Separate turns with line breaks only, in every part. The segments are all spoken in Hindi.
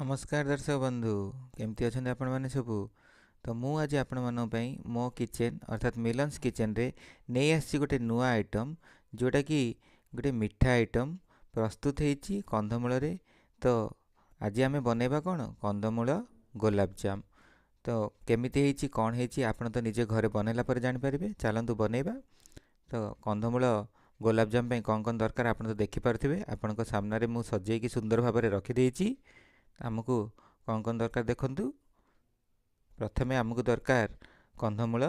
नमस्कार दर्शक बंधु केमती अच्छा आपण मैंने सबू। तो मु आज आपण मान मो किचेन अर्थात मिलन्स किचेन रे नहीं आसी गोटे नुआ आइटम जोटा कि गोटे मिठा आइटम प्रस्तुत होती कंदमूल रे। तो आज आम बनैबा कौन कंदमूल गोलापजाम। तो केमिति होती कौन होती आपण तो निजे घरे बनैला पर जानिपारे। चलतु बनैबा। तो कंदमूल गोलापजाम कौन कौन दरकार आप तो देखिपे आपण सामने मु सजेकी सुंदर भाव में रखिदेची। आमको कौन कौन दरकार देखु। प्रथमे आमको दरकार कंदमूल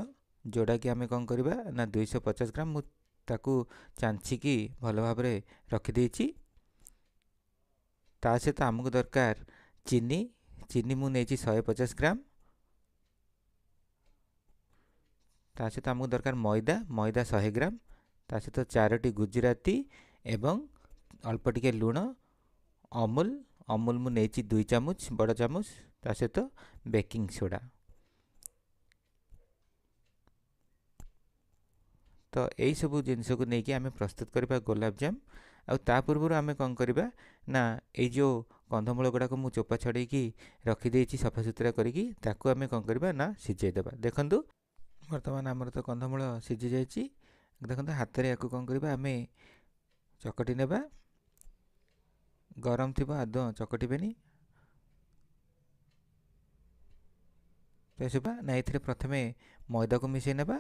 जोड़ा कि आम कौन करवा ना 250 ग्राम मुझे चांचिकी भल भाव में रखिदेची। ता सहित आमको दरकार चीनी चीनी मुझे 150 ग्राम। ता सहित आमको दरकार मैदा मैदा 100 ग्राम। ता सहित 4टी गुजराती एवं अल्प टिके लुण। अमूल अमूल मु नहीं 2 चामच बड़ चामच। ता सहित बेकिंग सोडा। तो यही सब जिनस को लेकिन आम प्रस्तुत करवा गोलापजाम। आ पूर्व आम कौन करवा ना यो कंदमूल गुड़ाक मु चोपा छड़े रखिदे सफा सुतरा करी आम कौन करवा ना सिझेदेवा। देखु बर्तमान आमर तो कंदमूल सिझी जाइए। देखो हाथ में या कौन करवा आम चकटी नेबा। गरम थी आदौ चकटबेनी। तो ना ये प्रथमे मैदा को मिसई नेबा।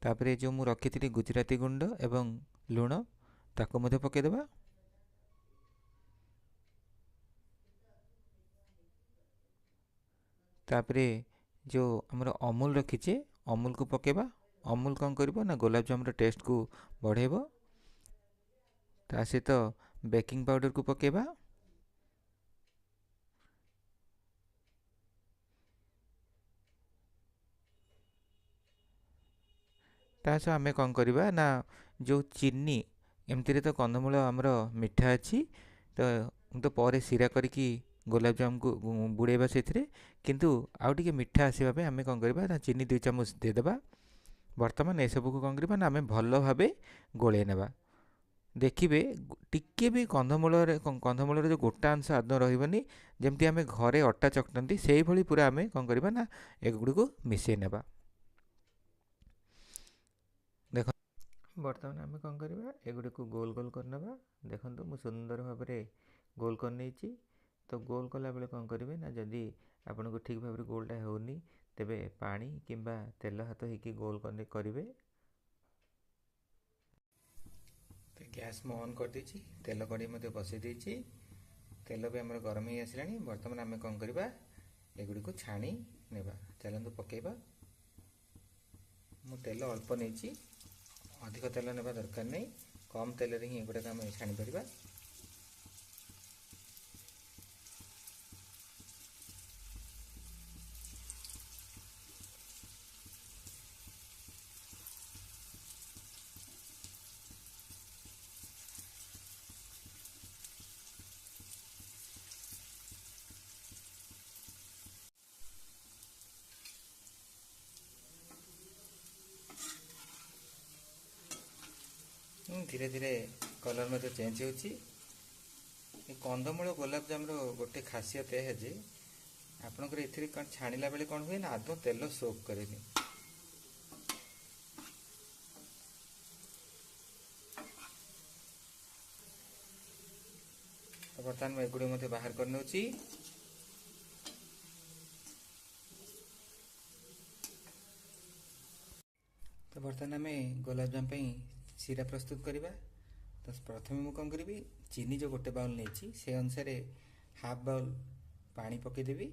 तापर जो मु रखी थी गुजराती गुंड एवं लुण ताको मध्य पकेदेबा। तापर जो आमर अमूल रखीचे अमूल को पकेबा। अमूल कौन कर ना गोलापजाम टेस्ट को बढ़ेब। ता सहित बेकिंग पाउडर को पकेबा। ता सह आम कौन करवा ना जो चीनी एमती तो कंदमूल आमर मिठा अच्छी। तो पर सिरा करके गोलापजाम को बुड़ेबा से किंतु आउ टिके मिठा आसवाई आम कौन करवा ना चीनी 2 चामच देदेबा। बर्तमान ए सबू को कौन करवा ना आम भल भाव गोले नेबा। देखिए टिके भी कंदमूल जो गोटा अंश आदौ रही जमती आम घरे अटा चकटती से ही पूरा आम कौन करवा ना एगुड़ी को मिसई नेबा। देख बर्तमान आम कौन करवा एगुड़ी को गोल गोल करने। देखो मुझे सुंदर भाव में गोल कर नहीं। तो गोल कला बेले कौन करेंगे ना जदि आपन को ठीक भाव में गोलटा होनी तेबे पानी किंबा तेल हाथ होगी गोल करेंगे। तो गैस मु ऑन कर देछि। तेल कड़ी मते बसई देछि। तेल भी आमर गरम ही आसला। बर्तमान आम कौन करवा एगुड़ी को छाणी नेबा। चलतु पकेबा। मु तेल अल्प नहीं अधिक तेल नेबा दरकार नहीं। कम तेल रे ही एगुड़ा आम छाणी परिबा। धीरे धीरे कलर में चेंज होची। कंदमूल गोलापजाम गोटे खासियत है जे आपनकर एथिरे कौन छाणिला बेले कौन हुए ना आदौ तेल सोक करेनि। तो बर्तमान मैं एगुड़ी मते बाहर कर नउची। तो बर्तमान आम गोलापजाम सीरा प्रस्तुत करवा। तो प्रथम मु कौन करी चीनी जो गोटे बाउल नहीं से अनुसार हाफ बाउल पानी पकईदेवी।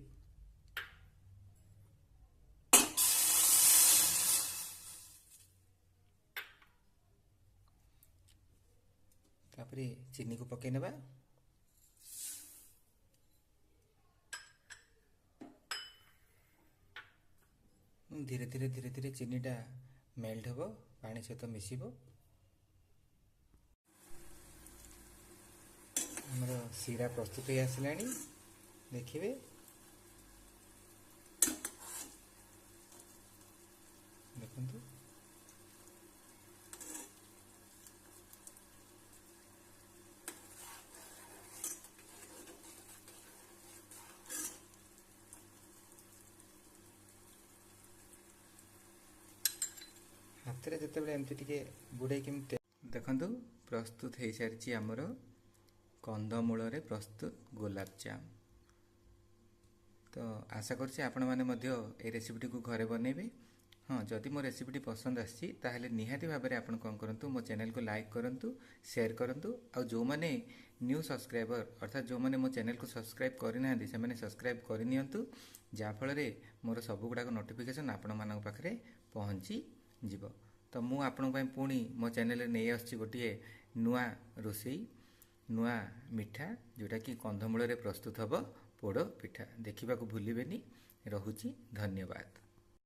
तापर चीनी को पकई नेबा। धीरे धीरे चीनीटा मेल्ट हम पानी सहित मिसब। हमर सीरा प्रस्तुत हो आसला। देखिए देखु ସେଥିରେ ଯେତେବେଳେ ଏମିତି ଟିକେ ବୁଡ଼େଇକି ଦେଖନ୍ତୁ ପ୍ରସ୍ତୁତ ହେଇସାରିଛି ଆମର କନ୍ଧମୂଳରେ ପ୍ରସ୍ତୁତ ଗୋଲାପଜାମ। ତ ଆଶା କରୁଛି ଆପଣମାନେ ମଧ୍ୟ এই ରେସିପିଟିକୁ ଘରେ ବନେଇବେ। ହଁ, ଯଦି ମୋ ରେସିପିଟି ପସନ୍ଦ ଆସିଛି ତାହେଲେ ନିହାତି ଭାବରେ ଆପଣ କ'ଣ କରନ୍ତୁ, ମୋ ଚ୍ୟାନେଲକୁ ଲାଇକ୍ କରନ୍ତୁ, ସେୟାର କରନ୍ତୁ। ଆଉ ଯେଉଁମାନେ ନ୍ୟୁ ସବସ୍କ୍ରାଇବର ଅର୍ଥାତ୍ ଯେଉଁମାନେ ମୋ ଚ୍ୟାନେଲକୁ ସବସ୍କ୍ରାଇବ୍ କରିନାହାନ୍ତି ସେମାନେ ସବସ୍କ୍ରାଇବ୍ କରିନିଅନ୍ତୁ, ଯାହାଫଳରେ ମୋର ସବୁଗୁଡ଼ାକ ନୋଟିଫିକେସନ୍ ଆପଣମାନଙ୍କ ପାଖରେ ପହଞ୍ଚିଯିବ। ତ ମୁଁ ଆପଣଙ୍କ ପାଇଁ ପୁଣି ମୋ ଚ୍ୟାନେଲରେ ନେଇ ଆସୁଛି ଗୋଟିଏ ନୂଆ ରୋଷେଇ, ନୂଆ ମିଠା, ଯେଉଁଟାକି କନ୍ଧମୂଳରେ ପ୍ରସ୍ତୁତ ହେବ ପୋଡ଼ ପିଠା। ଦେଖିବାକୁ ଭୁଲିବେନି। ରହୁଛି, ଧନ୍ୟବାଦ।